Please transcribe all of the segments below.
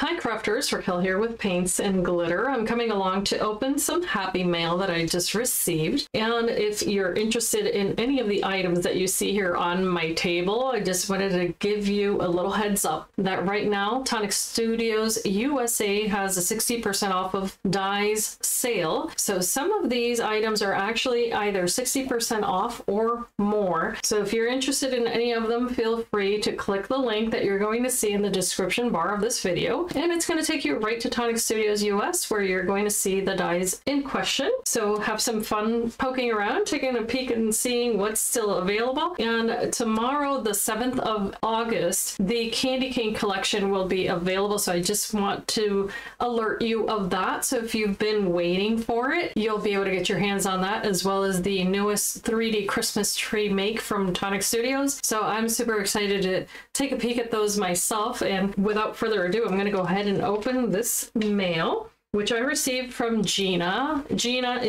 Hi crafters, Raquel here with Paints and Glitter. I'm coming along to open some happy mail that I just received. And if you're interested in any of the items that you see here on my table, I just wanted to give you a little heads up that right now Tonic Studios USA has a 60% off of dyes sale. So some of these items are actually either 60% off or more. So if you're interested in any of them, feel free to click the link that you're going to see in the description bar of this video. And it's going to take you right to Tonic Studios US, where you're going to see the dyes in question. So have some fun poking around, taking a peek and seeing what's still available. And tomorrow, the 7th of August, the Candy Cane collection will be available. So I just want to alert you of that. So if you've been waiting for it, you'll be able to get your hands on that, as well as the newest 3D Christmas tree make from Tonic Studios. So I'm super excited to take a peek at those myself. And without further ado, I'm going to go ahead and open this mail, which I received from Gina. Gina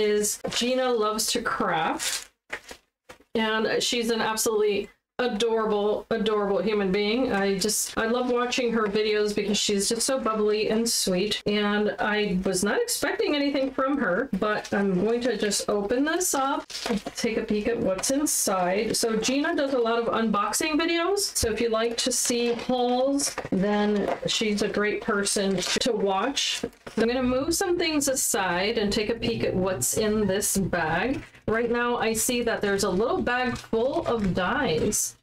Loves to Craft, and she's an absolutely adorable human being. I love watching her videos because she's just so bubbly and sweet, and I was not expecting anything from her, but I'm going to just open this up and take a peek at what's inside. So Gina does a lot of unboxing videos, so if you like to see hauls, then she's a great person to watch. I'm going to move some things aside and take a peek at what's in this bag. Right now I see that there's a little bag full of dyes.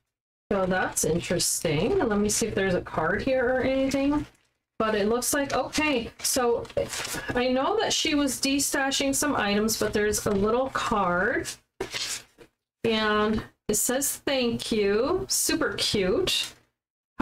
So that's interesting. Let me see if there's a card here or anything. But it looks like, okay, so I know that she was destashing some items, but there's a little card. And it says thank you. Super cute.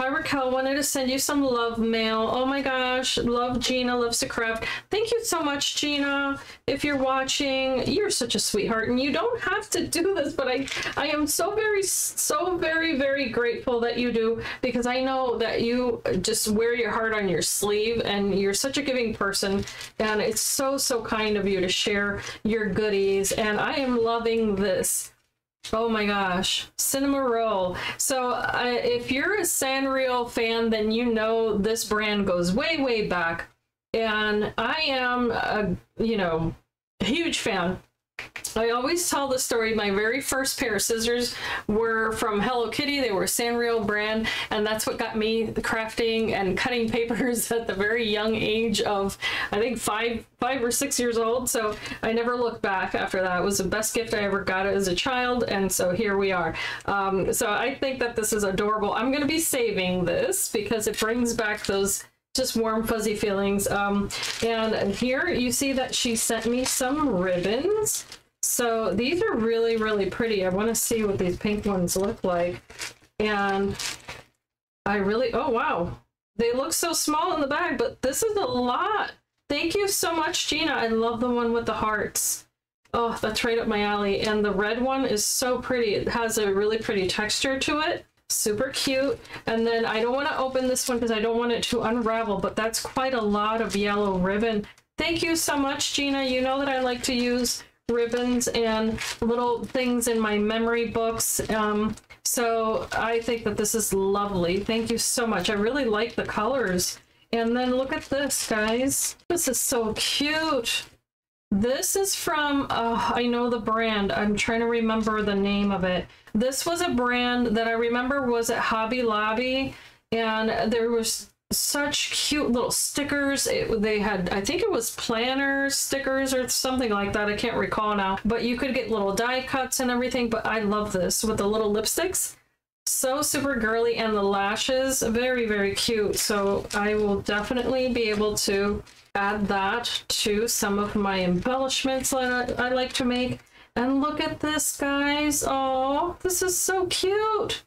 Hi Raquel, wanted to send you some love mail. Oh my gosh, love Gina Loves to Craft. Thank you so much, Gina. If you're watching, you're such a sweetheart, and you don't have to do this, but I am so very grateful that you do, because I know that you just wear your heart on your sleeve, and you're such a giving person, and it's so kind of you to share your goodies, and I am loving this. Oh my gosh, cinema roll. So if you're a Sanrio fan, then you know this brand goes way back, and I am a huge fan. I always tell the story. My very first pair of scissors were from Hello Kitty. They were a Sanrio brand, and that's what got me crafting and cutting papers at the very young age of, I think, five or 6 years old. So I never looked back after that. It was the best gift I ever got as a child, and so here we are. So I think that this is adorable. I'm going to be saving this because it brings back those just warm fuzzy feelings. And here you see that she sent me some ribbons. So these are really pretty. I want to see what these pink ones look like. And oh wow, they look so small in the bag, but this is a lot. Thank you so much, Gina. I love the one with the hearts. Oh, that's right up my alley. And the red one is so pretty. It has a really pretty texture to it. Super cute. And then I don't want to open this one because I don't want it to unravel, but that's quite a lot of yellow ribbon. Thank you so much, Gina. You know that I like to use ribbons and little things in my memory books. So I think that this is lovely. Thank you so much. I really like the colors. And then look at this, guys. This is so cute. This is from, I know the brand. I'm trying to remember the name of it. This was a brand that I remember was at Hobby Lobby, and there was such cute little stickers. They had, I think it was planner stickers or something like that. I can't recall now. But you could get little die cuts and everything. But I love this with the little lipsticks. So super girly, and the lashes, very cute. So I will definitely be able to add that to some of my embellishments that I like to make. And look at this, guys. Oh, this is so cute.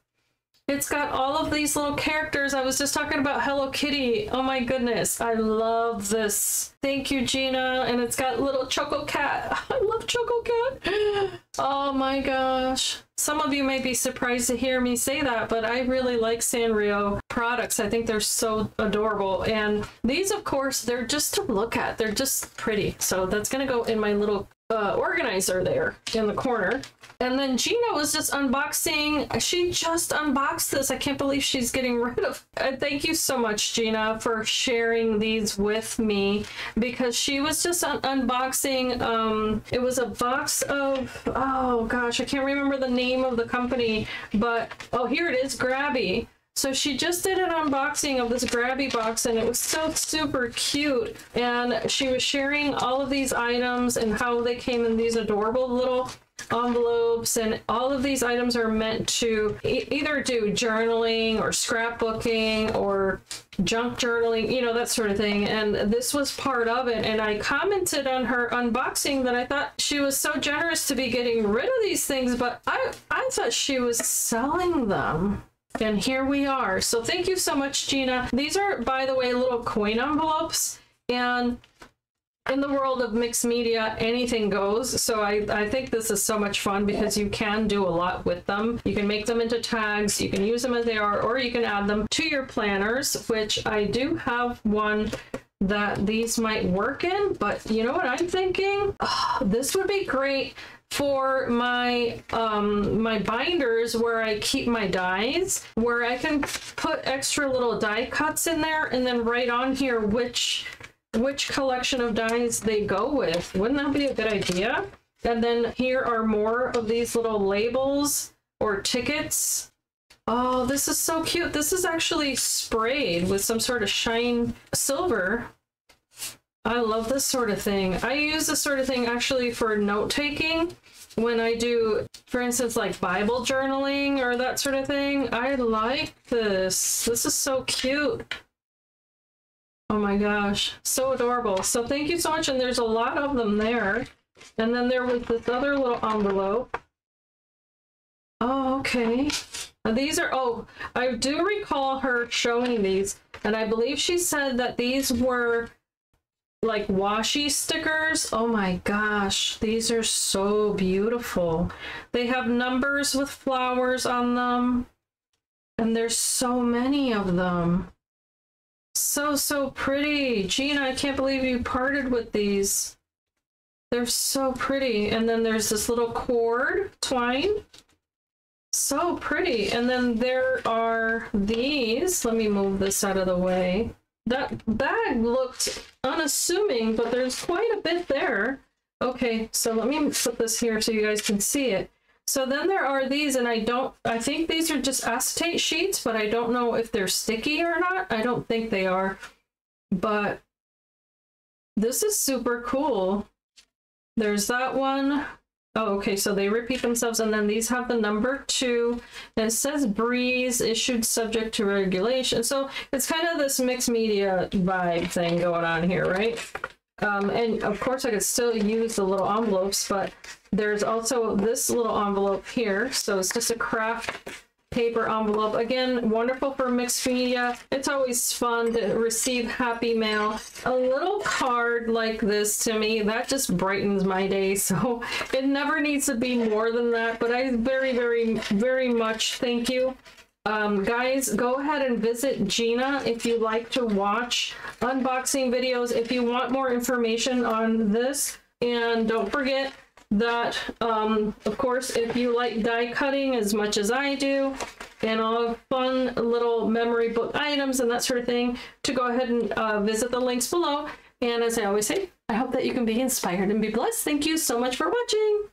It's got all of these little characters. I was just talking about Hello Kitty. Oh my goodness, I love this. Thank you, Gina. And it's got little Choco Cat. I love Choco Cat. Oh my gosh. Some of you may be surprised to hear me say that, but I really like Sanrio products. I think they're so adorable. And these, of course, they're just to look at. They're just pretty. So that's going to go in my little organizer there in the corner. And then Gina was just unboxing. She just unboxed this. I can't believe she's getting rid of. Thank you so much, Gina, for sharing these with me, because she was just unboxing. It was a box of, oh gosh, I can't remember the name of the company, but oh, here it is, Grabby. So she just did an unboxing of this Grabby box, and it was so super cute. And she was sharing all of these items and how they came in these adorable little envelopes, and all of these items are meant to either do journaling or scrapbooking or junk journaling, you know, that sort of thing. And this was part of it. And I commented on her unboxing that I thought she was so generous to be getting rid of these things, but I thought she was selling them. And here we are. So thank you so much, Gina. These are, by the way, little coin envelopes, and in the world of mixed media, anything goes. So I think this is so much fun because you can do a lot with them. You can make them into tags, you can use them as they are, or you can add them to your planners, which I do have one that these might work in. But you know what I'm thinking? Oh, this would be great for my my binders where I keep my dies, where I can put extra little die cuts in there and then write on here which collection of dies they go with. Wouldn't that be a good idea? And then here are more of these little labels or tickets. Oh, this is so cute. This is actually sprayed with some sort of shine silver. I love this sort of thing. I use this sort of thing actually for note taking when I do, for instance, like Bible journaling or that sort of thing. I like this. This is so cute. Oh my gosh, so adorable. So thank you so much. And there's a lot of them there. And then there was this other little envelope. Oh, okay. And these are, oh, I do recall her showing these, and I believe she said that these were like washi stickers. Oh my gosh, these are so beautiful. They have numbers with flowers on them, and there's so many of them. So pretty. Gina, I can't believe you parted with these. They're so pretty. And then there's this little cord twine. So pretty. And then there are these. Let me move this out of the way. That bag looked unassuming, but there's quite a bit there. Okay, so let me put this here so you guys can see it. So then there are these, and I think these are just acetate sheets, but I don't know if they're sticky or not. I don't think they are, but this is super cool. There's that one. Oh, okay, so they repeat themselves, and then these have the number 2, and it says Breeze, issued subject to regulation. So it's kind of this mixed media vibe thing going on here, right? And of course I could still use the little envelopes, but there's also this little envelope here. So it's just a craft paper envelope. Again, wonderful for mixed media. It's always fun to receive happy mail. A little card like this, to me, that just brightens my day. So it never needs to be more than that, but I very much thank you. Guys, go ahead and visit Gina if you like to watch unboxing videos, if you want more information on this. And don't forget that, of course, if you like die cutting as much as I do, and all of fun little memory book items and that sort of thing, to go ahead and visit the links below. And as I always say, I hope that you can be inspired and be blessed. Thank you so much for watching.